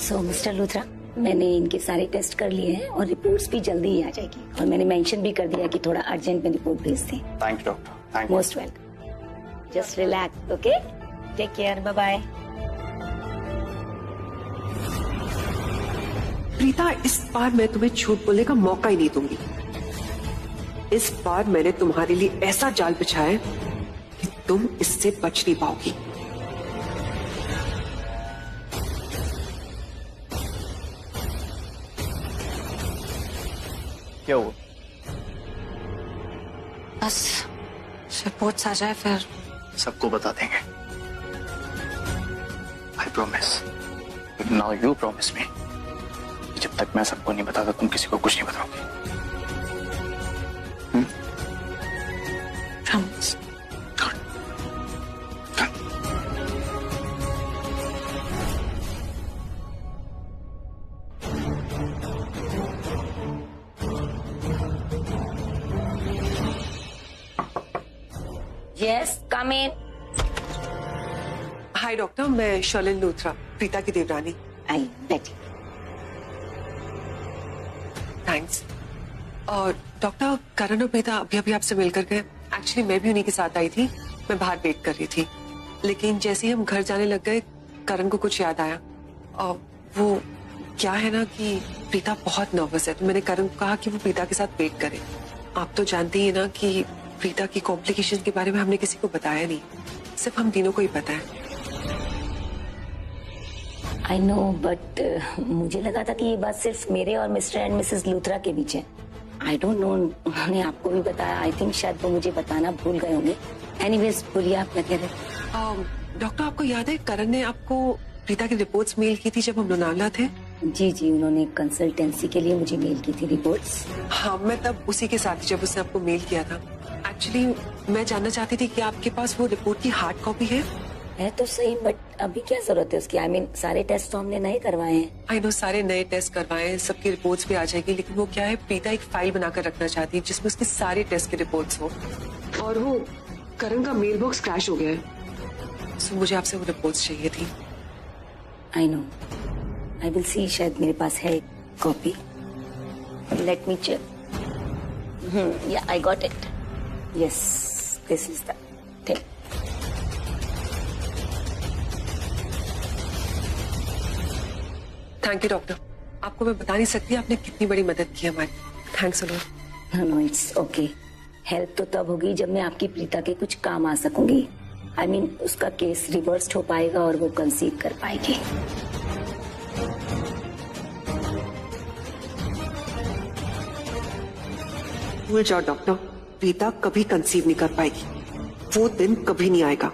सो mister Luthra, मैंने इनके सारे टेस्ट कर लिए हैं और रिपोर्ट्स भी जल्दी ही आ जाएगी। और मैंने मेंशन भी कर दिया कि थोड़ा अर्जेंट में रिपोर्ट भेज दें। Thank you doctor, thank you. Most welcome. Just relax, okay? Take care, bye bye. Preeta, इस बार मैं तुम्हें झूठ बोलने का मौका ही नहीं दूंगी। इस बार मैंने तुम्हारे लिए ऐसा जाल बिछाया है कि तुम इससे बच नहीं पाओगी। क्या हुआ? बस रिपोर्ट्स आ जाए फिर सबको बता देंगे। I promise. Now you promise me, जब तक मैं सबको नहीं बताता तुम किसी को कुछ नहीं बताओगे। प्रॉमिस। यस, कम इन। हाय डॉक्टर, मैं शर्लिन लूथरा, प्रीता की देवरानी। आई बैठी। थैंक्स। और डॉक्टर, करण और प्रीता अभी अभी आपसे मिलकर गए। एक्चुअली मैं भी उन्हीं के साथ आई थी, मैं बाहर वेट कर रही थी। लेकिन जैसे ही हम घर जाने लग गए, करण को कुछ याद आया। और वो क्या है ना कि प्रीता बहुत नर्वस है, तो मैंने करण को कहा कि वो प्रीता के साथ वेट करे। आप तो जानते ही ना कि प्रीता की कॉम्प्लिकेशन के बारे में हमने किसी को बताया नहीं, सिर्फ हम तीनों को ही पता है। आई नो, बट मुझे लगा था कि ये बात सिर्फ मेरे और मिस्टर एंड मिसेस लूथरा के बीच है। आई डोंट नो, उन्होंने आपको भी बताया। आई थिंक शायद वो मुझे बताना भूल गए होंगे। एनीवेज, बोलिए आप क्या कह रहे थे? डॉक्टर, आपको याद है करण ने आपको प्रीता की रिपोर्ट्स मेल की थी जब हम लोनावला थे? जी जी, उन्होंने कंसल्टेंसी के लिए मुझे मेल की थी रिपोर्ट्स। हाँ, मैं तब उसी के साथ जब उसने आपको मेल किया था। एक्चुअली मैं जानना चाहती थी कि आपके पास वो रिपोर्ट की हार्ड कॉपी है तो सही, बट अभी क्या जरूरत है उसकी? आई मीन सारे टेस्ट तो हमने नहीं करवाए हैं। आई नो, सारे नए टेस्ट करवाए हैं, सबकी रिपोर्ट्स भी आ जाएगी। लेकिन वो क्या है, प्रीता एक फाइल बनाकर रखना चाहती है जिसमें उसके सारे टेस्ट की रिपोर्ट्स हो। और वो करण का मेल बॉक्स क्रैश हो गया है, सो मुझे आपसे वो रिपोर्ट्स चाहिए थी। I know, I will see, शायद मेरे पास है copy. Late me check. Yeah, I got it. Yes, this is the thing. Thank you doctor, आपको मैं बता नहीं सकती आपने कितनी बड़ी मदद की हमारी। Thanks a lot. No, it's okay. Help तो तब होगी जब मैं आपकी प्रीता के कुछ काम आ सकूंगी। आई मीन उसका केस रिवर्स हो पाएगा और वो कंसीव कर पाएगी। भूल जाओ डॉक्टर, प्रीता कभी कंसीव नहीं कर पाएगी। वो दिन कभी नहीं आएगा,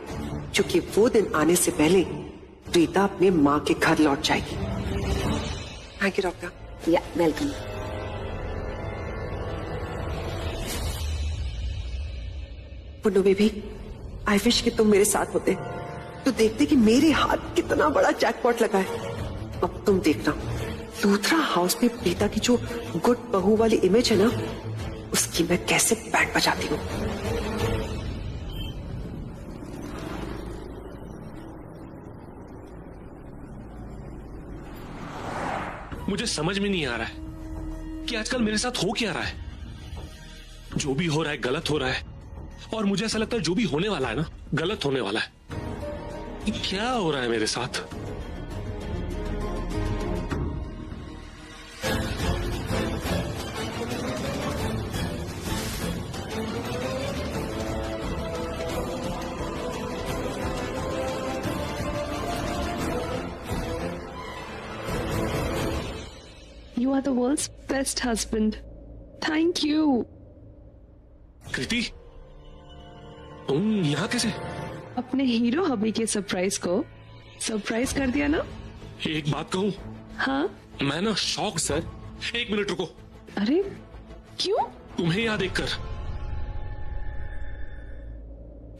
क्योंकि वो दिन आने से पहले प्रीता अपने माँ के घर लौट जाएगी। Thank you doctor. Yeah, welcome. Punnu baby, I wish कि तुम मेरे साथ होते तो देखते कि मेरे हाथ कितना बड़ा जैकपॉट लगा है। अब तुम देखना, लूथरा हाउस में प्रीता की जो गुड बहू वाली इमेज है ना, उसकी मैं कैसे बैंड बजाती हूँ। मुझे समझ में नहीं आ रहा है कि आजकल मेरे साथ हो क्या रहा है। जो भी हो रहा है गलत हो रहा है, और मुझे ऐसा लगता है जो भी होने वाला है ना, गलत होने वाला है। ये क्या हो रहा है मेरे साथ? You are the world's best husband. Thank you. कृति, तुम यहाँ कैसे? अपने हीरो हबी के सरप्राइज को सरप्राइज कर दिया ना? एक बात कहूँ? हाँ? मैं ना शॉक सर। एक मिनट रुको। अरे क्यों? तुम्हें यहाँ देखकर।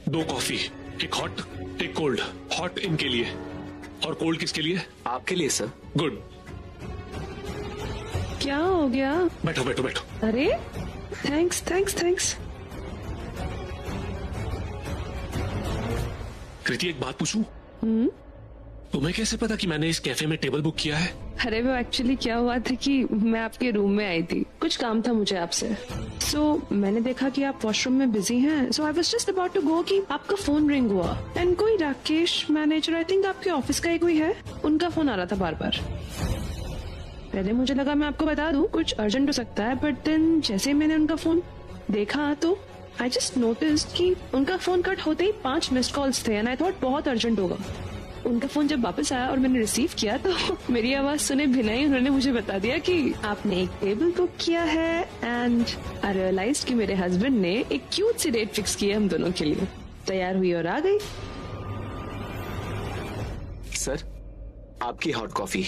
2 कॉफी, एक हॉट एक कोल्ड। हॉट इनके लिए और कोल्ड किसके लिए? आपके लिए सर। गुड। क्या हो गया? बैठो बैठो बैठो। अरे थैंक्स थैंक्स थैंक्स। कृति, एक बात पूछूं? तुम्हें कैसे पता कि मैंने इस कैफे में टेबल बुक किया है? अरे वो एक्चुअली क्या हुआ था कि मैं आपके रूम में आई थी, कुछ काम था मुझे आपसे। सो मैंने देखा कि आप वॉशरूम में बिजी हैं, so I was just about to go कि आपका फोन रिंग हुआ एंड कोई राकेश मैनेजर, आई थिंक आपके ऑफिस का ही कोई है, उनका फोन आ रहा था बार बार। पहले मुझे लगा मैं आपको बता दूं, कुछ अर्जेंट हो सकता है, बट देन जैसे ही मैंने उनका फोन देखा तो आई जस्ट नोटिस्ड कि उनका फोन कट होते ही 5 मिस्ड कॉल्स थे एंड आई थॉट बहुत अर्जेंट होगा। उनका फोन जब वापस आया और मैंने रिसीव किया तो मेरी आवाज सुने बिना ही उन्होंने मुझे बता दिया कि आपने एक टेबल बुक किया है एंड आई रियलाइज्ड कि मेरे हस्बैंड ने एक क्यूट सी डेट फिक्स की है हम दोनों के लिए। तैयार हुई और आ गई। सर, आपकी हॉट कॉफी।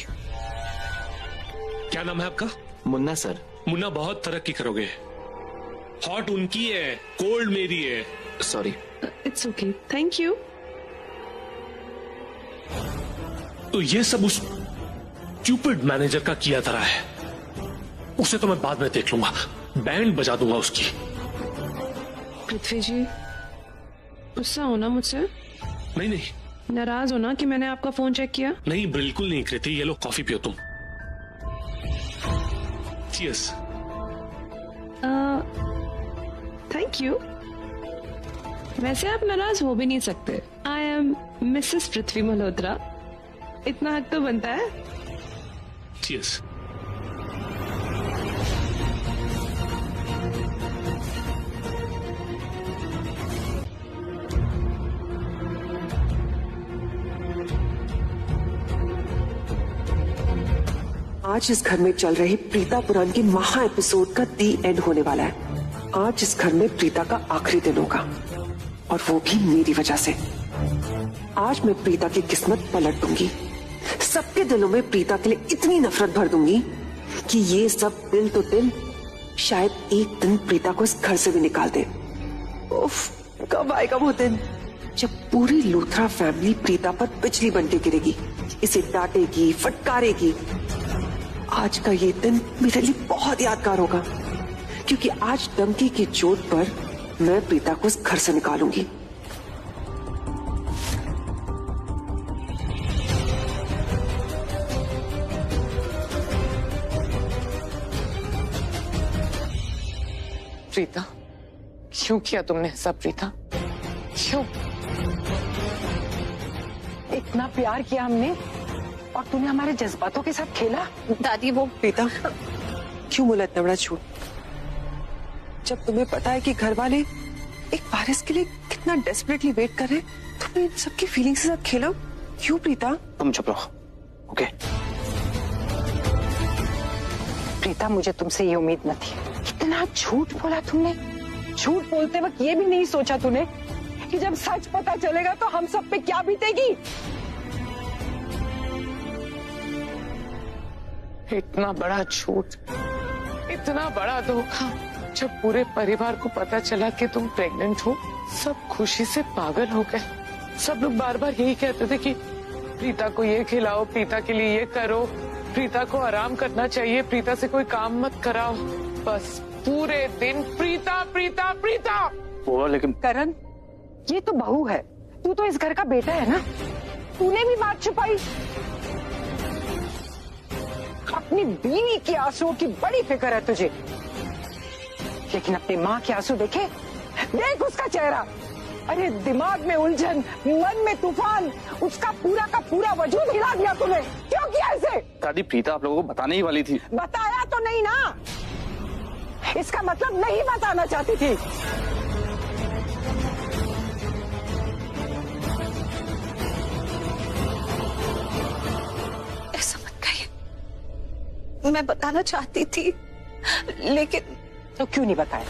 क्या नाम है आपका? मुन्ना सर। मुन्ना, बहुत तरक्की करोगे। हॉट उनकी है, कोल्ड मेरी है। Sorry. It's okay, thank you. तो ये सब उस स्टूपिड मैनेजर का किया धरा है। उसे तो मैं बाद में देख लूंगा, बैंड बजा दूंगा उसकी। पृथ्वी जी, गुस्सा होना मुझसे? नहीं नहीं नाराज होना कि मैंने आपका फोन चेक किया? नहीं, बिल्कुल नहीं कृति। ये लो कॉफी पियो तुम। चीयर्स। Thank you. वैसे आप नाराज हो भी नहीं सकते। आई एम मिसेस पृथ्वी मल्होत्रा, इतना हक तो बनता है। चीयर्स। आज इस घर में चल रही प्रीता पुराण की महा एपिसोड का दी एंड होने वाला है। आज इस घर में प्रीता का आखिरी दिन होगा और वो भी मेरी वजह से। आज मैं प्रीता की किस्मत पलट दूंगी। सबके दिलों में प्रीता के लिए इतनी नफरत भर दूंगी कि ये सब दिल तो दिल शायद एक दिन प्रीता को इस घर से भी निकाल दे। उफ, कब आएगा वो दिन जब पूरी लूथरा फैमिली प्रीता पर बिजली बनके गिरेगी, इसे डांटेगी, फटकारेगी। आज का ये दिन मेरे लिए बहुत यादगार होगा क्योंकि आज डंकी की चोट पर मैं प्रीता को इस घर से निकालूंगी। प्रीता, क्यों किया तुमने ऐसा? प्रीता, क्यों? इतना प्यार किया हमने और तूने हमारे जज्बातों के साथ खेला। दादी वो प्रीता, क्यों बोला इतना बड़ा झूठ? जब तुम्हें पता है कि घर वाले एक वारिस के लिए कितना डेस्परेटली वेट कर रहे हैं, तुमने इन सबकी फीलिंग्स के साथ खेला। क्यों प्रीता? तुम चुप रहो, ओके? प्रीता, मुझे तुमसे ये उम्मीद न थी। इतना झूठ बोला तुमने। झूठ बोलते वक्त ये भी नहीं सोचा तूने कि जब सच पता चलेगा तो हम सब पे क्या बीतेगी। इतना बड़ा झूठ, इतना बड़ा धोखा। जब पूरे परिवार को पता चला कि तुम प्रेग्नेंट हो, सब खुशी से पागल हो गए। सब लोग बार बार यही कहते थे कि प्रीता को ये खिलाओ, प्रीता के लिए ये करो, प्रीता को आराम करना चाहिए, प्रीता से कोई काम मत कराओ। बस पूरे दिन प्रीता प्रीता प्रीता। वो लेकिन करण, ये तो बहू है, तू तो इस घर का बेटा है ना। तूने भी बात छुपाई। अपनी बीवी के आंसुओं की बड़ी फिक्र है तुझे, लेकिन अपनी माँ के आंसू देखे? देख उसका चेहरा। अरे दिमाग में उलझन, मन में तूफान, उसका पूरा का पूरा वजूद हिला दिया तूने। क्यों किया ऐसे? दादी, प्रीता आप लोगों को बताने ही वाली थी। बताया तो नहीं ना, इसका मतलब नहीं बताना चाहती थी। ऐसा मत कहिए, मैं बताना चाहती थी लेकिन। तो क्यों नहीं बताया?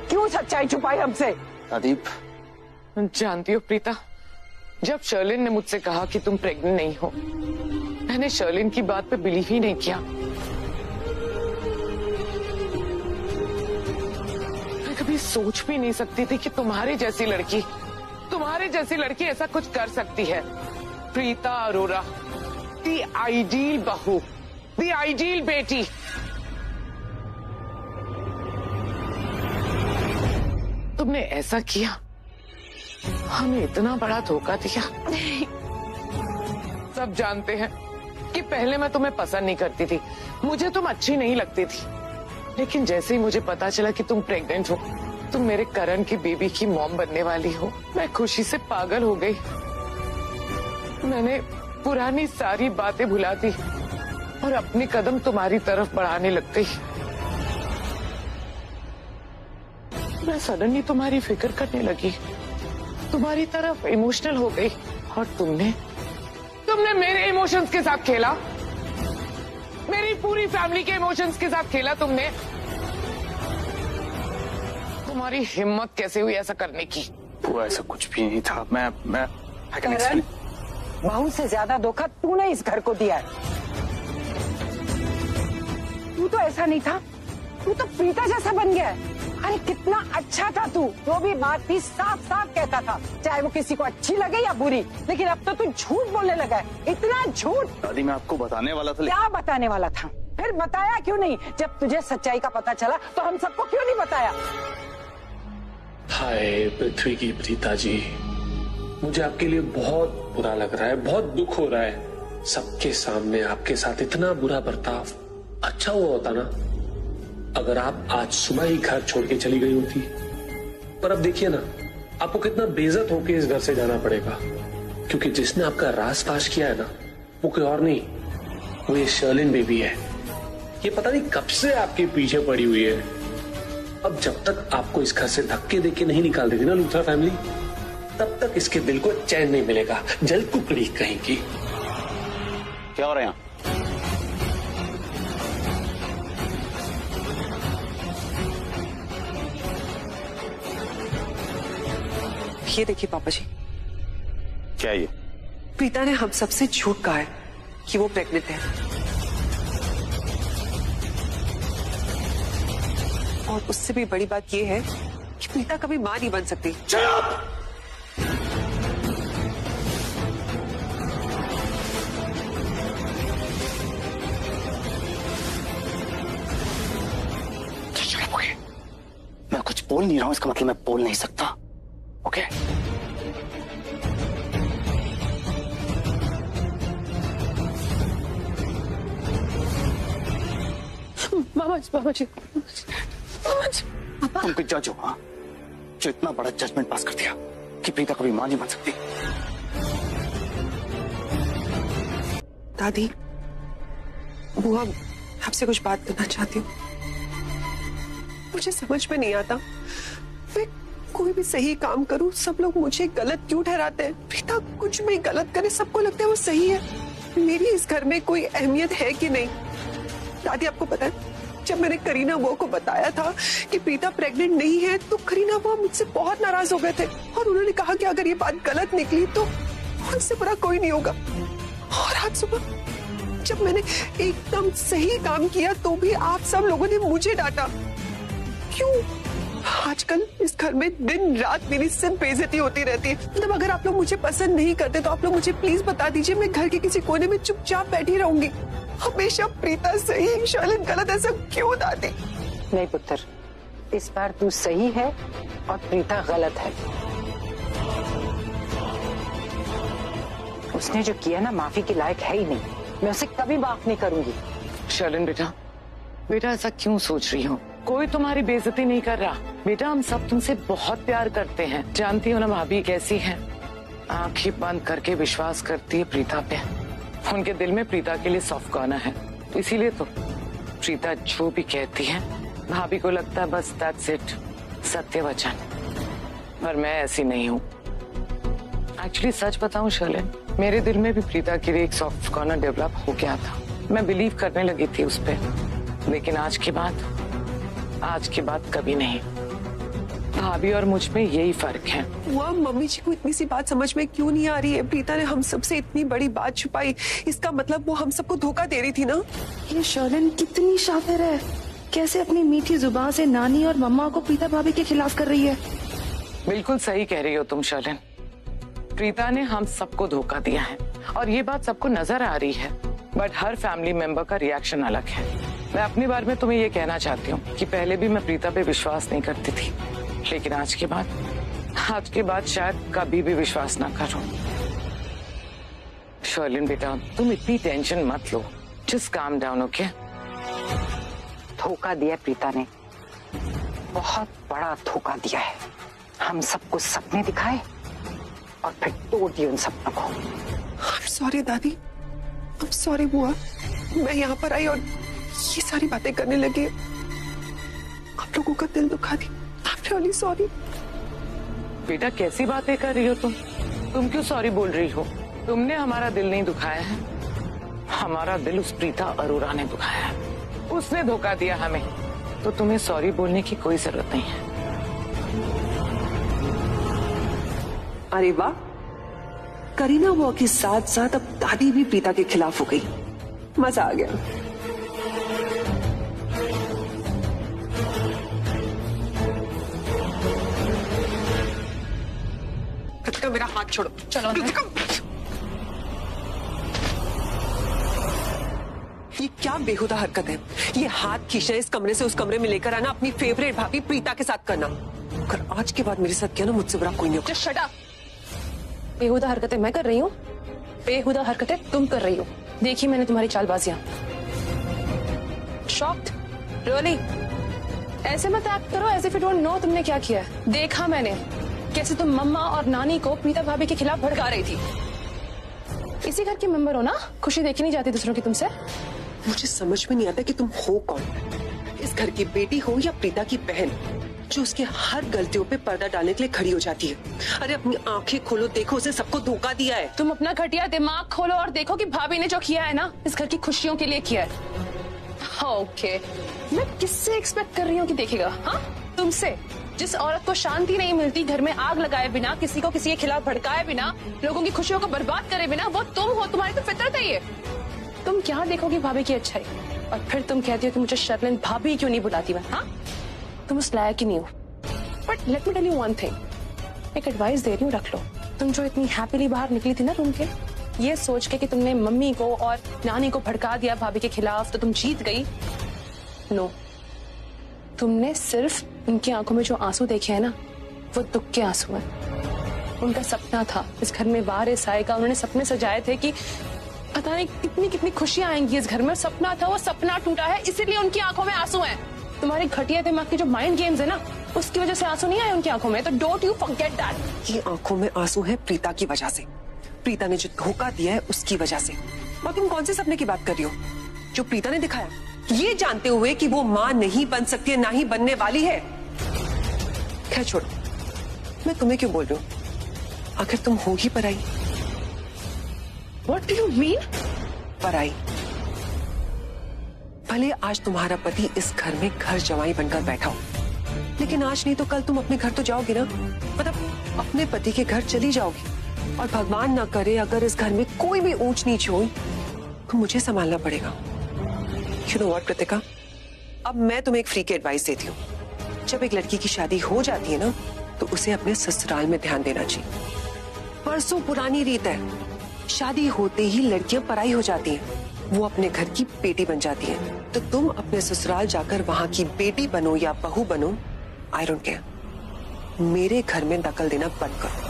क्यों सच्चाई छुपाई हमसे? दादी, जानती हो प्रीता, जब शर्लिन ने मुझसे कहा कि तुम प्रेग्नेंट नहीं हो, मैंने शर्लिन की बात पे बिलीव ही नहीं किया। मैं कभी सोच भी नहीं सकती थी कि तुम्हारी जैसी लड़की ऐसा कुछ कर सकती है। प्रीता अरोरा, दी आइडियल बहू, दी आइडियल बेटी। तुमने ऐसा किया, हमें इतना बड़ा धोखा दिया। सब जानते हैं कि पहले मैं तुम्हें पसंद नहीं करती थी, मुझे तुम अच्छी नहीं लगती थी, लेकिन जैसे ही मुझे पता चला कि तुम प्रेग्नेंट हो, तुम मेरे करण की बेबी की मॉम बनने वाली हो, मैं खुशी से पागल हो गई। मैंने पुरानी सारी बातें भुला दी और अपने कदम तुम्हारी तरफ बढ़ाने लग गई। मैं सडनली तुम्हारी फिक्र करने लगी, तुम्हारी तरफ इमोशनल हो गई, और तुमने मेरे इमोशंस के साथ खेला, मेरी पूरी फैमिली के इमोशंस के साथ खेला तुमने। तुम्हारी हिम्मत कैसे हुई ऐसा करने की? वो ऐसा कुछ भी नहीं था। मैं करण, बहू से ज्यादा धोखा तूने इस घर को दिया है। तू तो ऐसा नहीं था, तू तो प्रीता जैसा बन गया है। अरे कितना अच्छा था तू, जो भी बात थी साफ साफ कहता था, चाहे वो किसी को अच्छी लगे या बुरी। लेकिन अब तो तू झूठ बोलने लगा है, इतना झूठ। दादी मैं आपको बताने वाला था। क्या बताने वाला था? फिर बताया क्यों नहीं? जब तुझे सच्चाई का पता चला तो हम सबको क्यों नहीं बताया? हाय पृथ्वी की प्रीता जी, मुझे आपके लिए बहुत बुरा लग रहा है, बहुत दुख हो रहा है। सबके सामने आपके साथ इतना बुरा बर्ताव। अच्छा हुआ होता ना अगर आप आज सुबह ही घर छोड़ के चली गई होती, पर अब देखिए ना आपको कितना बेइज्जत होके इस घर से जाना पड़ेगा, क्योंकि जिसने आपका राज फाश किया है ना वो कोई और नहीं, वो ये शर्लिन बेबी है। ये पता नहीं कब से आपके पीछे पड़ी हुई है। अब जब तक आपको इस घर से धक्के देके नहीं निकाल देगी ना लूथरा फैमिली, तब तक इसके दिल को चैन नहीं मिलेगा। जल कुकड़ी कहीं की। क्या हो रहा है यहाँ? ये देखिए पापा जी, क्या ये? प्रीता ने हम सबसे झूठ कहा है कि वो प्रेग्नेंट है, और उससे भी बड़ी बात ये है कि प्रीता कभी मां नहीं बन सकती। मैं कुछ बोल नहीं रहा हूं, इसका मतलब मैं बोल नहीं सकता। ओके मामा जी तुम कोई जज हो हाँ, जो इतना बड़ा जजमेंट पास कर दिया कि प्रीता कभी मां नहीं बन सकती। दादी, बुआ आपसे कुछ बात करना चाहती हूँ। मुझे समझ में नहीं आता, मैं कोई भी सही काम करूं सब लोग मुझे गलत क्यों ठहराते हैं। प्रीता कुछ भी गलत करे सबको लगता है वो सही है। मेरी इस घर में कोई अहमियत है कि नहीं? दादी आपको पता है, जब मैंने करीना वो को बताया था कि प्रीता प्रेग्नेंट नहीं है तो करीना वो मुझसे बहुत नाराज हो गए थे, और उन्होंने कहा कि अगर ये बात गलत निकली तो उनसे बुरा कोई नहीं होगा। और आज सुबह जब मैंने एकदम सही काम किया तो भी आप सब लोगों ने मुझे डांटा। क्यों? आजकल इस घर में दिन रात मेरी सिर्फ बेइज्जती होती रहती है। मतलब अगर आप लोग मुझे पसंद नहीं करते तो आप लोग मुझे प्लीज बता दीजिए, मैं घर के किसी कोने में चुपचाप बैठी रहूंगी। हमेशा प्रीता सही शर्लिन गलत, ऐसा क्यों दादी? नहीं पुत्र, इस बार तू सही है और प्रीता गलत है। उसने जो किया ना माफी के लायक है ही नहीं, मैं उसे कभी माफ नहीं करूंगी। शर्लिन बेटा, बेटा ऐसा क्यों सोच रही हो? कोई तुम्हारी बेइज्जती नहीं कर रहा बेटा, हम सब तुमसे बहुत प्यार करते हैं। जानती हो ना भाभी कैसी है, आंखें बंद करके विश्वास करती है प्रीता पे। उनके दिल में प्रीता के लिए सॉफ्ट कॉर्नर है, इसीलिए तो प्रीता जो भी कहती है भाभी को लगता है बस दैट्स इट, सत्य वचन। पर मैं ऐसी नहीं हूँ। एक्चुअली सच बताऊं शर्लिन, मेरे दिल में भी प्रीता के लिए एक सॉफ्ट कॉर्नर डेवलप हो गया था। मैं बिलीव करने लगी थी उस पर, लेकिन आज के बाद कभी नहीं। भाभी और मुझ में यही फर्क है। वह मम्मी जी को इतनी सी बात समझ में क्यों नहीं आ रही है? प्रीता ने हम सबसे इतनी बड़ी बात छुपाई, इसका मतलब वो हम सबको धोखा दे रही थी ना। ये शर्लिन कितनी शातिर है, कैसे अपनी मीठी जुबान से नानी और मम्मा को प्रीता भाभी के खिलाफ कर रही है। बिल्कुल सही कह रही हो तुम शर्लिन, प्रीता ने हम सबको धोखा दिया है और ये बात सबको नजर आ रही है, बट हर फैमिली मेंबर का रिएक्शन अलग है। मैं अपनी बारे में तुम्हें ये कहना चाहती हूँ कि पहले भी मैं प्रीता पे विश्वास नहीं करती थी, लेकिन आज के बाद शायद कभी भी विश्वास ना करूं। शर्लिन बेटा, तुम इतनी टेंशन मत लो, जस्ट काम डाउन, ओके? धोखा दिया प्रीता ने, बहुत बड़ा धोखा दिया है। हम सबको सपने दिखाए और फिर तोड़ दिए उन सपनों को। I'm sorry दादी, I'm sorry बुआ। मैं यहाँ पर आई और ये सारी बातें करने लगी, आप लोगों का दिल दुखा दी। I'm really sorry। बेटा कैसी बातें कर रही हो तुम क्यों सॉरी बोल रही हो? तुमने हमारा दिल नहीं दुखाया है, हमारा दिल उस प्रीता अरोरा ने दुखाया है। उसने धोखा दिया हमें, तो तुम्हें सॉरी बोलने की कोई जरूरत नहीं है। अरे वाह, करीना बुआ के साथ साथ अब दादी भी प्रीता के खिलाफ हो गई। मजा आ गया। कृतिका मेरा हाथ छोड़ो। चलो कृतिका, ये क्या बेहुदा हरकत है? ये हाथ खींचना, इस कमरे से उस कमरे में लेकर आना, अपनी फेवरेट भाभी प्रीता के साथ करना। अगर आज के बाद मेरे साथ किया ना, मुझसे बुरा कोई नहीं होगा। Just shut up। बेहुदा हरकतें मैं कर रही हूँ, बेहुदा हरकतें तुम कर रही हो। देखी मैंने तुम्हारी चालबाजियां। शॉक्ड? रियली? ऐसे मत एक्ट करो as if you don't know तुमने क्या किया है। देखा मैंने कैसे तुम मम्मा और नानी को प्रीता भाभी के खिलाफ भड़का रही थी। इसी घर के मेंबर हो ना, खुशी देखी नहीं जाती दूसरों की तुमसे। मुझे समझ में नहीं आता कि तुम हो कौन, इस घर की बेटी हो या प्रीता की बहन, जो उसके हर गलतियों पे पर्दा डालने के लिए खड़ी हो जाती है। अरे अपनी आंखें खोलो, देखो उसने सबको धोखा दिया है। तुम अपना घटिया दिमाग खोलो और देखो कि भाभी ने जो किया है ना, इस घर की खुशियों के लिए किया है। ओके, मैं किससे एक्सपेक्ट कर रही हूँ कि देखेगा? हाँ, तुमसे, जिस औरत को शांति नहीं मिलती घर में आग लगाए बिना, किसी को किसी के खिलाफ भड़काए बिना, लोगों की खुशियों को बर्बाद करे बिना, वो तुम हो। तुम्हारी तो फितरत है ये। तुम क्या देखोगी भाभी की अच्छाई, और फिर तुम कहती हो कि मुझे शर्लिन भाभी क्यों नहीं बुलाती मैं? हाँ, तुम उस लायक ही नहीं हो। But let me tell you one thing, एक एडवाइस दे रही हूँ, रख लो। तुम जो इतनी हैप्पीली बाहर निकली थी ना रूम के, ये सोच के कि तुमने मम्मी को और नानी को भड़का दिया भाभी के खिलाफ, तो तुम जीत गई। नो, तुमने सिर्फ उनकी आंखों में जो आंसू देखे हैं ना, वो दुख के आंसू हैं। उनका सपना था इस घर में वारिस आएगा, उन्होंने सपने सजाए थे कि पता नहीं कितनी कितनी खुशियां आएंगी इस घर में। सपना था, वो सपना टूटा है, इसीलिए उनकी आंखों में आंसू हैं। तुम्हारी घटिया दिमाग की जो माइंड गेम्स है ना, उसकी वजह से आंसू नहीं आए उनकी आंखों में। तो डोंट यू फॉरगेट दैट। ये आंखों में आंसू है प्रीता की वजह से, प्रीता ने जो धोखा दिया है उसकी वजह से। और तुम कौन से सपने की बात कर रही हो? जो प्रीता ने दिखाया, ये जानते हुए कि वो माँ नहीं बन सकती है, ना ही बनने वाली है। खैर छोड़ो, मैं तुम्हें क्यों बोल रही हूँ? आखिर तुम हो ही पराई। What do you mean? पराई। भले आज तुम्हारा पति इस घर में घर जवाई बनकर बैठा हो, लेकिन आज नहीं तो कल तुम अपने घर तो जाओगी ना, मतलब अपने पति के घर चली जाओगी। और भगवान ना करे अगर इस घर में कोई भी ऊंच नीच हो, तो मुझे संभालना पड़ेगा। You know what, कृतिका, अब मैं तुम्हें एक फ्री की एडवाइस देती हूँ। जब एक लड़की की शादी हो जाती है ना, तो उसे अपने ससुराल में ध्यान देना चाहिए। परसों पुरानी रीत है, शादी होते ही लड़कियां पराई हो जाती हैं, वो अपने घर की बेटी बन जाती हैं। तो तुम अपने ससुराल जाकर वहां की बेटी बनो या बहू बनो, आई डोंट केयर, मेरे घर में दखल देना बंद करो।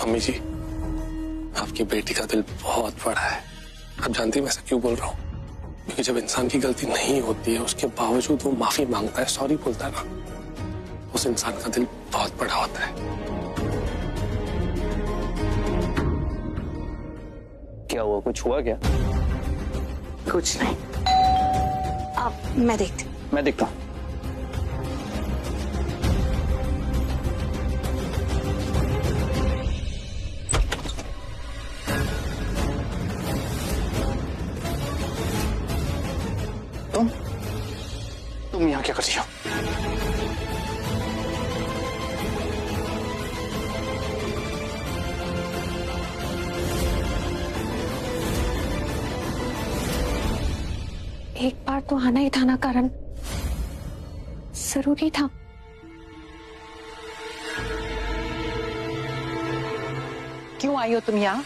मम्मी जी, आपकी बेटी का दिल बहुत बड़ा है। आप जानती हैं मैं ऐसा क्यों बोल रहा हूँ? क्योंकि जब इंसान की गलती नहीं होती है, उसके बावजूद वो माफी मांगता है, सॉरी बोलता है ना, उस इंसान का दिल बहुत बड़ा होता है। क्या हुआ? कुछ हुआ क्या? कुछ नहीं। अब मैं देखती हूँ। मैं देखता हूँ। तुम यहाँ क्या कर रही हो? एक बार तो आना ही था ना करण, जरूरी था। क्यों आई हो तुम यहाँ?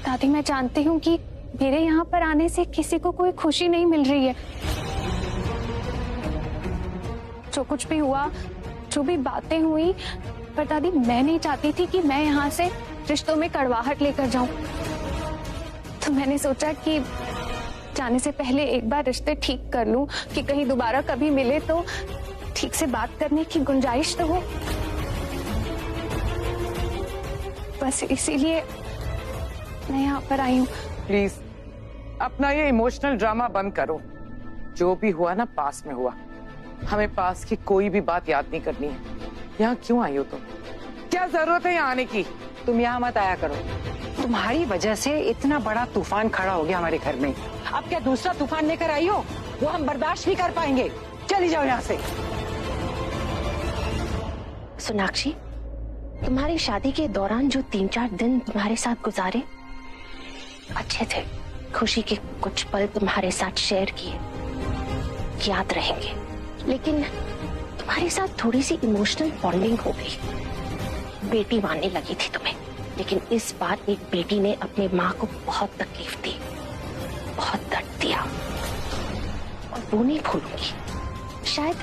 दादी, मैं जानती हूँ कि मेरे यहाँ पर आने से किसी को कोई खुशी नहीं मिल रही है। जो कुछ भी हुआ, जो भी बातें हुई, पर दादी मैं नहीं चाहती थी कि मैं यहाँ से रिश्तों में कड़वाहट लेकर जाऊं। तो मैंने सोचा कि जाने से पहले एक बार रिश्ते ठीक कर लूं कि कहीं दोबारा कभी मिले तो ठीक से बात करने की गुंजाइश तो हो। बस इसीलिए मैं यहाँ पर आई हूँ। प्लीज अपना ये इमोशनल ड्रामा बंद करो। जो भी हुआ ना पास में हुआ, हमें पास की कोई भी बात याद नहीं करनी है। यहाँ क्यों आई हो तुम? क्या जरूरत है यहाँ आने की? तुम यहाँ मत आया करो। तुम्हारी वजह से इतना बड़ा तूफान खड़ा हो गया हमारे घर में। अब क्या दूसरा तूफान लेकर आई हो? वो हम बर्दाश्त नहीं कर पाएंगे। चली जाओ यहाँ से। सोनाक्षी, तुम्हारी शादी के दौरान जो 3-4 दिन तुम्हारे साथ गुजारे अच्छे थे। खुशी के कुछ पल तुम्हारे साथ शेयर किए, याद रहेंगे। लेकिन तुम्हारे साथ थोड़ी सी इमोशनल बॉन्डिंग हो गई। बेटी मानने लगी थी तुम्हें, लेकिन इस बार एक बेटी ने अपनी माँ को बहुत तकलीफ दी, बहुत दर्द दिया, और वो नहीं भूलूंगी। शायद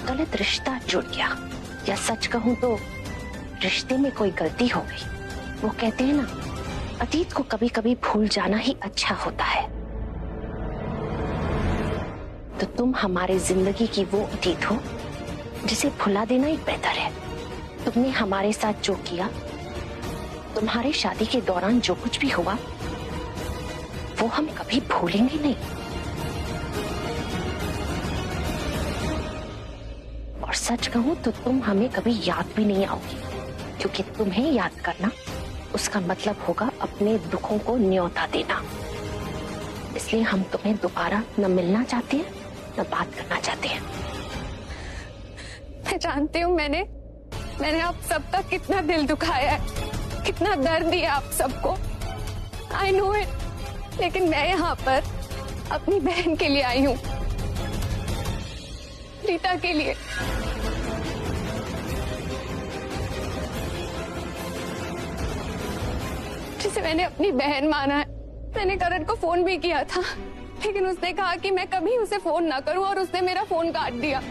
गलत रिश्ता जुड़ गया, या सच कहूं तो रिश्ते में कोई गलती हो गई। वो कहते हैं ना, अतीत को कभी कभी भूल जाना ही अच्छा होता है। तो तुम हमारे जिंदगी की वो अतीत हो जिसे भुला देना ही बेहतर है। तुमने हमारे साथ जो किया, तुम्हारी शादी के दौरान जो कुछ भी हुआ, वो हम कभी भूलेंगे नहीं। और सच कहूं तो तुम हमें कभी याद भी नहीं आओगी, क्योंकि तुम्हें याद करना उसका मतलब होगा अपने दुखों को न्योता देना। इसलिए हम तुम्हें दोबारा न मिलना चाहते हैं, न बात करना चाहते हैं। मैं जानती हूँ मैंने आप सबका कितना दिल दुखाया है, कितना दर्द दिया आप सबको। I know it. लेकिन मैं यहाँ पर अपनी बहन के लिए आई हूँ, रीता के लिए। जिसे मैंने अपनी बहन माना है। मैंने करण को फोन भी किया था, लेकिन उसने कहा कि मैं कभी उसे फोन ना करूं, और उसने मेरा फोन काट दिया।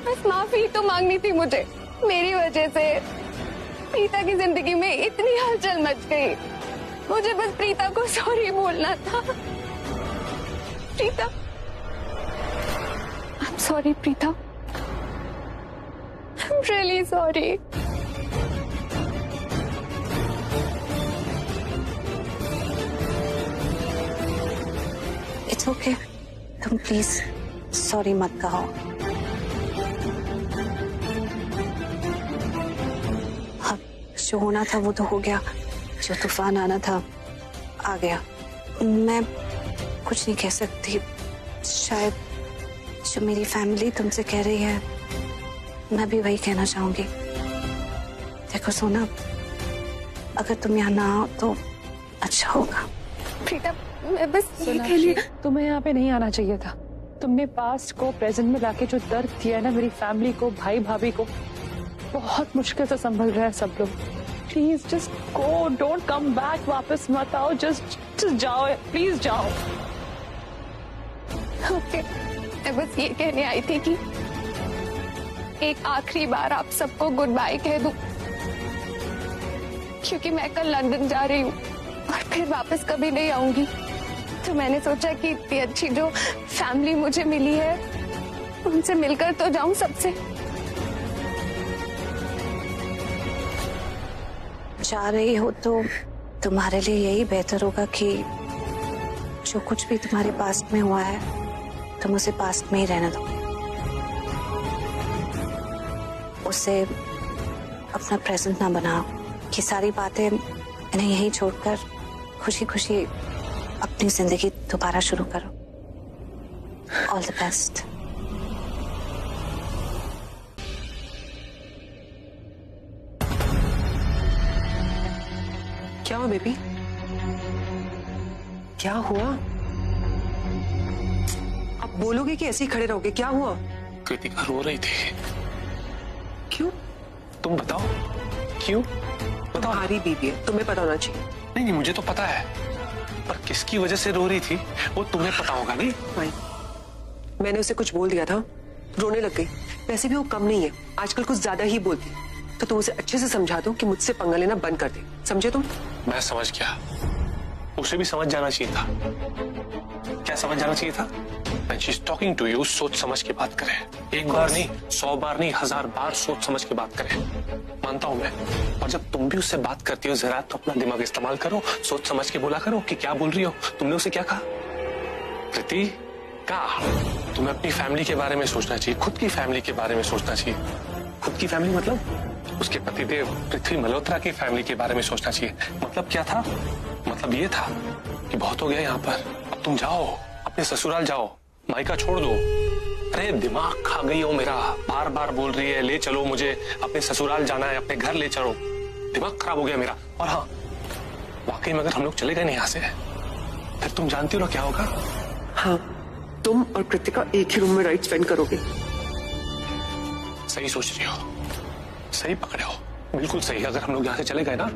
बस माफी तो मांगनी थी मुझे। मेरी वजह से प्रीता की जिंदगी में इतनी हलचल मच गई। मुझे बस प्रीता को सॉरी बोलना था। Preeta, I am sorry Preeta, I am really sorry. It's okay, तुम प्लीज सॉरी मत कहो। अब जो होना था वो तो हो गया, जो तूफान आना था आ गया। मैं कुछ नहीं कह सकती। शायद जो मेरी फैमिली तुमसे कह रही है, मैं भी वही कहना चाहूंगी। देखो सोना, अगर तुम यहाँ ना आओ तो अच्छा होगा। प्रीता, मैं बस ये कह रही। तुम्हें यहाँ पे नहीं आना चाहिए था। तुमने पास्ट को प्रेजेंट में लाके जो दर्द दिया है ना मेरी फैमिली को, भाई भाभी को, बहुत मुश्किल से संभल रहे हैं सब लोग। Please just go, don't come back. वापस मत आओ, जस्ट जाओ, प्लीज जाओ। ओके, मैं बस ये कहने आई थी कि एक आखिरी बार आप सबको गुड बाय कह दूं, क्योंकि मैं कल लंदन जा रही हूँ और फिर वापस कभी नहीं आऊंगी। तो मैंने सोचा कि इतनी अच्छी जो फैमिली मुझे मिली है, उनसे मिलकर तो जाऊं सबसे। जा रही हो तो तुम्हारे लिए यही बेहतर होगा कि जो कुछ भी तुम्हारे पास्ट में हुआ है, तुम उसे पास्ट में ही रहने दो। उसे अपना प्रेजेंट ना बनाओ। ये सारी बातें इन्हें यहीं छोड़कर खुशी खुशी अपनी जिंदगी दोबारा शुरू करो। All the best. क्या हुआ बेबी? क्या हुआ? आप बोलोगे कि ऐसे ही खड़े रहोगे? क्या हुआ? कृतिका रो रही थी। क्यों? तुम बताओ क्यों? बताओ। तुम्हारी बीवी है, तुम्हें पता होना चाहिए। नहीं, मुझे तो पता है, पर किसकी वजह से रो रही थी वो तुम्हें पता होगा नहीं? भाई, मैंने उसे कुछ बोल दिया था, रोने लग गई। वैसे भी वो कम नहीं है, आजकल कुछ ज्यादा ही बोलती। तो तुम उसे अच्छे से समझा दो कि मुझसे पंगा लेना बंद कर दे, समझे तुम? मैं समझ गया, उसे भी समझ जाना चाहिए था। क्या समझ जाना चाहिए था? When she's talking to you, सोच समझ के बात करे। एक बार नहीं, 100 बार नहीं, 1000 बार सोच समझ के बात करे। मानता हूं मैं, और जब तुम भी उससे बात करती हो जरा तो अपना दिमाग इस्तेमाल करो, सोच समझ के बोला करो कि क्या बोल रही हो। तुमने उसे क्या कहा? कृति, कहा तुम्हें अपनी फैमिली के बारे में सोचना चाहिए, खुद की फैमिली के बारे में सोचना चाहिए। खुद की फैमिली मतलब उसके पतिदेव पृथ्वी मल्होत्रा की फैमिली के बारे में सोचना चाहिए। मतलब क्या था? मतलब ये था कि बहुत हो गया यहाँ पर, अब तुम जाओ, अपने ससुराल जाओ, मायका छोड़ दो। अरे दिमाग खा गई हो मेरा, बार बार बोल रही है ले चलो मुझे, अपने ससुराल जाना है, अपने घर ले चलो। दिमाग खराब हो गया मेरा। और हाँ, वाकई में अगर हम लोग चले गए नहीं यहाँ से, फिर तुम जानती हो ना क्या होगा? हाँ, तुम और कृतिका एक ही रूम में राइट स्पेंड करोगे। सही सोच रही हो, सही पकड़े हो, बिल्कुल सही। अगर हम लोग यहाँ से चले गए ना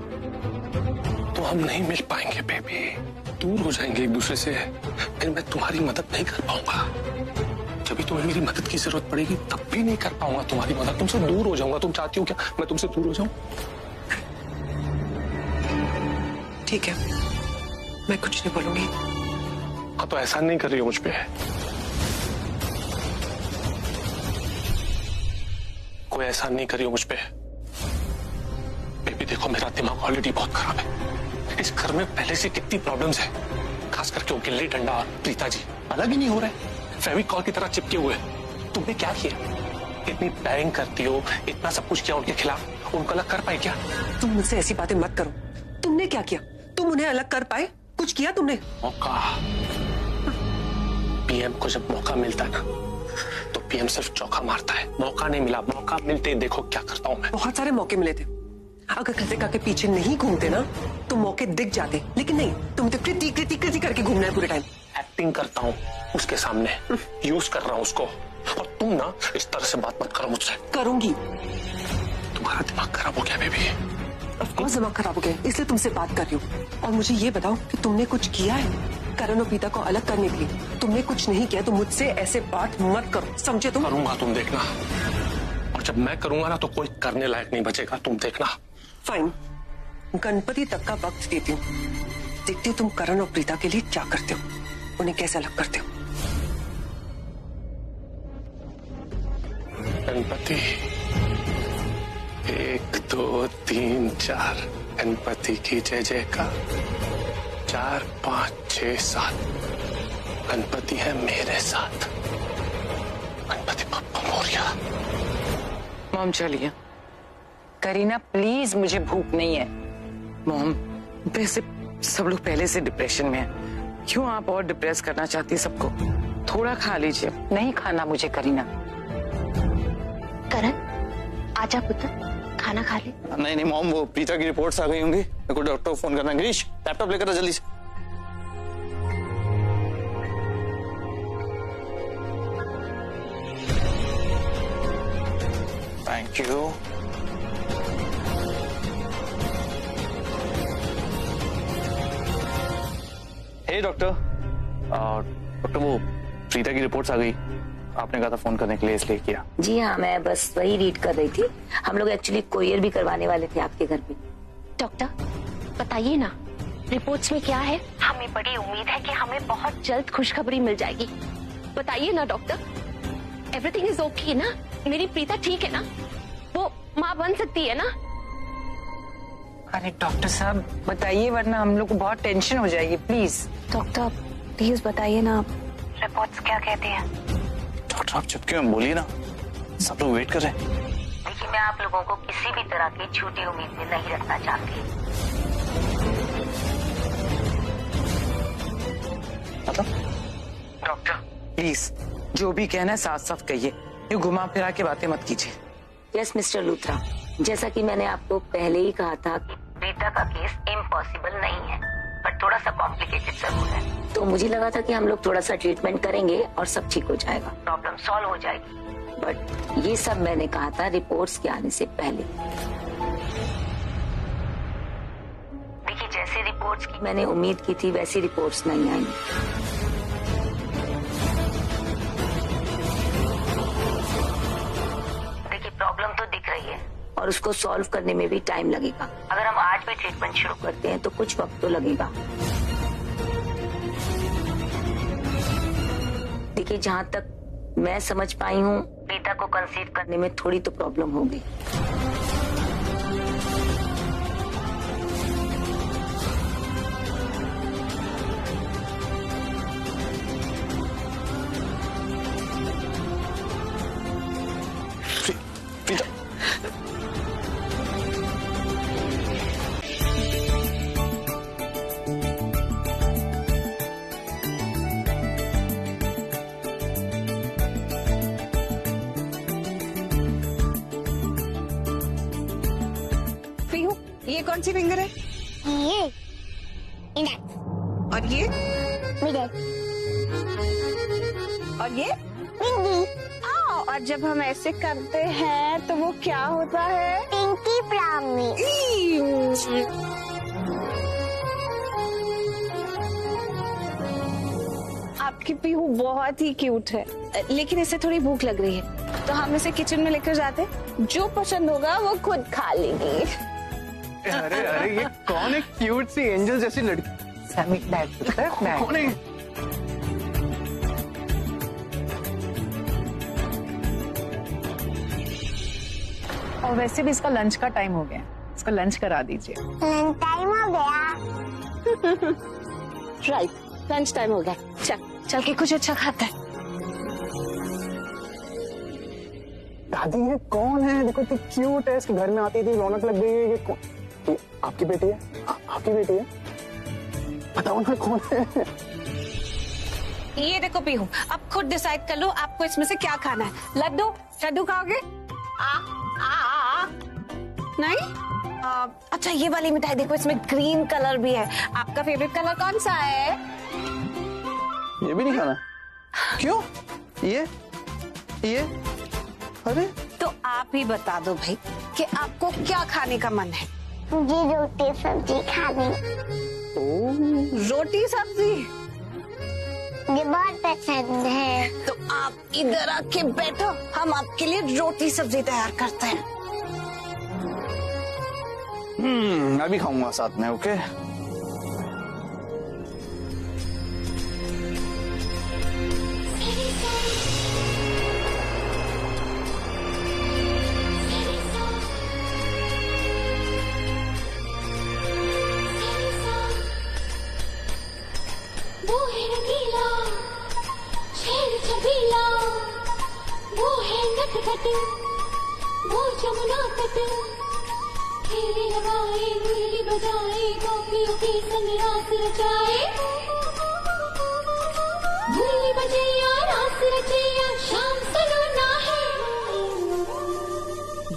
तो हम नहीं मिल पाएंगे बेबी, दूर हो जाएंगे एक दूसरे से। फिर मैं तुम्हारी मदद नहीं कर पाऊंगा। जब भी तुम्हें मेरी मदद की जरूरत पड़ेगी तब भी नहीं कर पाऊंगा तुम्हारी मदद। तुमसे दूर हो जाऊंगा। तुम चाहती हो क्या मैं तुमसे दूर हो जाऊं? ठीक है, मैं कुछ नहीं बोलूंगी। हाँ, तो एहसान नहीं कर रही हो मुझ पे? कोई एहसान नहीं कर रही हो मुझ पे? बेबी देखो, मेरा दिमाग ऑलरेडी बहुत खराब है। इस घर में पहले से कितनी प्रॉब्लम्स है, खास करके वो गिल्ली डंडा और प्रीता जी अलग ही नहीं हो रहे, फेविकॉल की तरह चिपके हुए। तुमने क्या किया? इतनी प्लानिंग करती हो, इतना सब कुछ किया उनके खिलाफ, उनको अलग कर पाए क्या? तुम मुझसे ऐसी बातें मत करो। तुमने क्या किया? तुम उन्हें अलग कर पाए? कुछ किया तुमने? मौका, पीएम को जब मौका मिलता है ना तो पीएम सिर्फ चौका मारता है। मौका नहीं मिला, मौका मिलते देखो क्या करता हूं मैं। बहुत सारे मौके मिले थे, अगर कृतिका के पीछे नहीं घूमते ना तो मौके दिख जाते, लेकिन नहीं, तुम तो कृति कृति कृति करके घूमना है पूरे टाइम। एक्टिंग करता हूँ उसके सामने, यूज कर रहा हूँ उसको। और तुम ना इस तरह से बात मत करो मुझसे। करूंगी। तुम्हारा दिमाग खराब हो गया बेबी। ऑफ कोर्स दिमाग खराब हो गया, इसलिए तुमसे बात कर रही हूँ। और मुझे ये बताओ कि तुमने कुछ किया है करण और प्रीता को अलग करने के लिए? तुमने कुछ नहीं किया तो मुझसे ऐसे बात मत करो, समझे तुम? करूंगा, तुम देखना। और जब मैं करूंगा ना तो कोई करने लायक नहीं बचेगा, तुम देखना। फाइन, गणपति तक का वक्त देती हूँ, देखती हूँ तुम करण और प्रीता के लिए क्या करते हो, उन्हें कैसे अलग करते हो। गणपति 1 2 3 4, गणपति की जय जयकार। 4 5 6 7, गणपति है मेरे साथ। गणपति बप्पा मोरिया। मॉम चलिए। करीना प्लीज, मुझे भूख नहीं है। मॉम, वैसे सब लोग पहले से डिप्रेशन में हैं, क्यों आप और डिप्रेस करना चाहती है सबको? थोड़ा खा लीजिए। नहीं खाना मुझे करीना। करण, आजा पुत्र, खाना खा ले। नहीं नहीं मॉम, वो प्रीता की रिपोर्ट्स आ गई होंगी, मेरे को डॉक्टर को फोन करना है। गिरीश, लैपटॉप लेकर आ जल्दी से। Thank you. Hey doctor, doctor वो प्रीता की रिपोर्ट्स आ गई, आपने कहा था फोन करने के लिए, इसलिए किया। जी हाँ, मैं बस वही रीड कर रही थी। हम लोग एक्चुअली कोरियर भी करवाने वाले थे आपके घर पे। डॉक्टर बताइए ना, रिपोर्ट्स में क्या है? हमें बड़ी उम्मीद है कि हमें बहुत जल्द खुशखबरी मिल जाएगी। बताइए ना डॉक्टर, एवरीथिंग इज ओके ना? मेरी प्रीता ठीक है ना? वो माँ बन सकती है ना? अरे डॉक्टर साहब बताइए, वरना हम लोग को बहुत टेंशन हो जाएगी। प्लीज डॉक्टर प्लीज बताइए ना, रिपोर्ट्स क्या कहते हैं? डॉक्टर आप चुप क्यों हैं? बोलिए ना, सब लोग वेट कर रहे हैं। देखिए, मैं आप लोगों को किसी भी तरह की झूठी उम्मीद में नहीं रखना चाहती। मतलब? डॉक्टर प्लीज जो भी कहना है साफ साफ कहिए, ये घुमा फिरा के बातें मत कीजिए। यस मिस्टर लूथरा, जैसा कि मैंने आपको पहले ही कहा था कि प्रीता का केस इम्पॉसिबल नहीं है, पर थोड़ा सा कॉम्प्लिकेटेड जरूर है। तो मुझे लगा था कि हम लोग थोड़ा सा ट्रीटमेंट करेंगे और सब ठीक हो जाएगा, प्रॉब्लम सॉल्व हो जाएगी। बट ये सब मैंने कहा था रिपोर्ट्स के आने से पहले। देखिए, जैसे रिपोर्ट्स की मैंने उम्मीद की थी वैसी रिपोर्ट्स नहीं आई। देखिए, प्रॉब्लम तो दिख रही है और उसको सॉल्व करने में भी टाइम लगेगा। अगर हम आज भी ट्रीटमेंट शुरू करते हैं तो कुछ वक्त तो लगेगा। देखिए, जहाँ तक मैं समझ पाई हूँ, प्रीता को कंसीव करने में थोड़ी तो प्रॉब्लम होगी। प्रीता, पीहू, ये कौन सी फिंगर है? ये इंडेक्स और ये? मिडल और ये? पिंकी और जब हम ऐसे करते हैं तो वो क्या होता है? Pinky promise. आपकी पीहू बहुत ही क्यूट है, लेकिन इसे थोड़ी भूख लग रही है, तो हम इसे किचन में लेकर जाते, जो पसंद होगा वो खुद खा लेगी। अरे अरे, ये कौन है क्यूट सी एंजल जैसी लड़की? सैमी बैठ कौन है? और वैसे भी इसका लंच का टाइम हो गया, इसका लंच करा दीजिए। लंच टाइम हो गया। राइट, लंच टाइम हो गया। चल चल के कुछ अच्छा खाता है। दादी, ये कौन है? देखो इतनी क्यूट है, इसके घर में आती थी रौनक लग गई है। ये कौन? ये आपकी बेटी है? आपकी बेटी है? बताओ ना कौन है? ये देखो पीहू, अब खुद डिसाइड कर लो आपको इसमें से क्या खाना है। लड्डू? लड्डू खाओगे? नहीं? अच्छा, ये वाली मिठाई देखो, इसमें ग्रीन कलर भी है। आपका फेवरेट कलर कौन सा है? ये भी नहीं खाना? क्यों? ये? अरे तो आप ही बता दो भाई कि आपको क्या खाने का मन है। मुझे रोटी सब्जी खानी। रोटी सब्जी मुझे बहुत पसंद है। तो आप इधर आके बैठो, हम आपके लिए रोटी सब्जी तैयार करते हैं। मैं भी खाऊंगा साथ में। ओके, वो है रंगीला, शेर छबीला, वो है नटखट, वो जमुना तट, फेरे लगाए, मुरली बजाए, गोपियों के संग रास रचाए, मुरली बजैया रास रचैया, शाम सलोना है।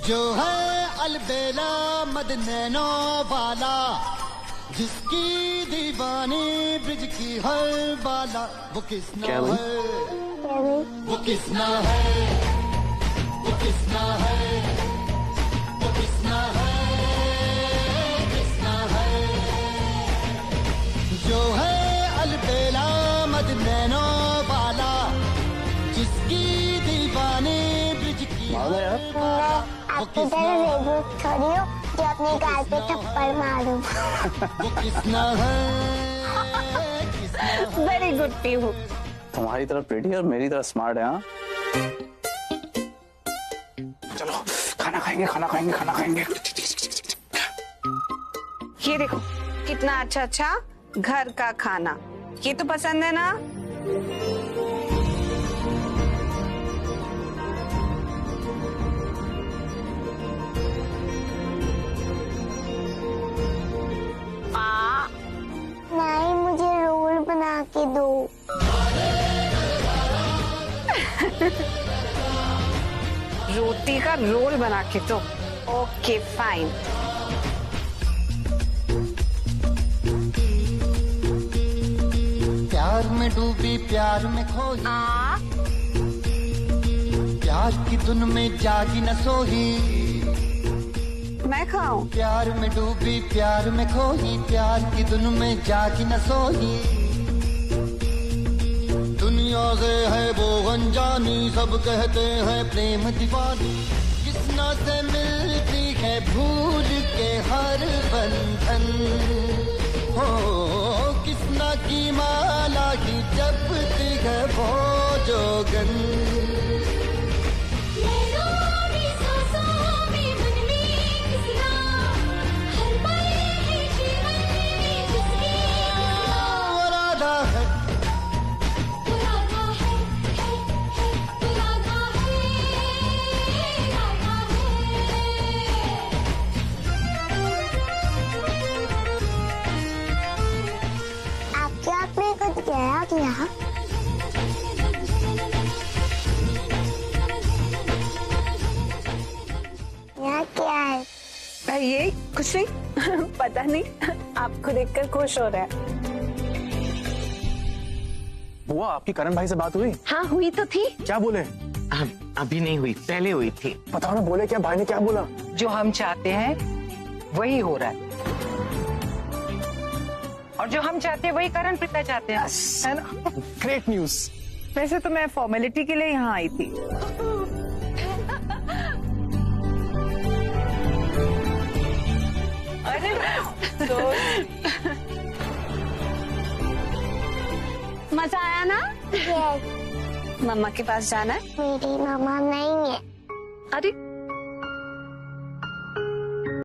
जो है अलबेला मद नैनो वाला, जिसकी दीवानी ब्रिज की हर बाला, वो किसना है? वो किसना है? वो किसना है? वो किसना है? किसना है? जो है अलबेला मद नैनो वाला, जिसकी दीवानी ब्रिज की हर बाला, वो किसना है? जो अपने गाल पे थप्पड़ मारूं। वो किसना है? Very good Pihu. तुम्हारी तरह प्रेटी और मेरी तरह स्मार्ट है। हाँ, चलो खाना खाएंगे, खाना खाएंगे, खाना खाएंगे। ये देखो कितना अच्छा अच्छा घर का खाना, ये तो पसंद है ना? नहीं, मुझे रोल बना के दो। रोटी का रोल बना के दो। Okay fine. प्यार में डूबी प्यार में खोई, प्यार की धुन में जागी न सोही। मैं खाऊं? प्यार में डूबी प्यार में खोई, प्यार की धुन में जागी न सोही। दुनिया से है वो अनजानी, सब कहते हैं प्रेम दीवानी। किसना से मिलती है भूल के हर बंधन, हो किसना की माला ही जपती है वो जोगन। किया क्या है? ये कुछ नहीं पता नहीं, आपको देखकर खुश हो रहा है। बुआ, आपकी करण भाई से बात हुई? हाँ हुई तो थी। क्या बोले? अभी नहीं हुई, पहले हुई थी। बताओ ना, बोले क्या? भाई ने क्या बोला? जो हम चाहते हैं वही हो रहा है, और जो हम चाहते हैं वही करण प्रीता चाहते हैं, है ना? Great news. वैसे तो मैं फॉर्मेलिटी के लिए यहाँ आई थी। अरे तो मजा आया ना? यस। मम्मा के पास जाना है? मेरी मम्मा नहीं है। अरे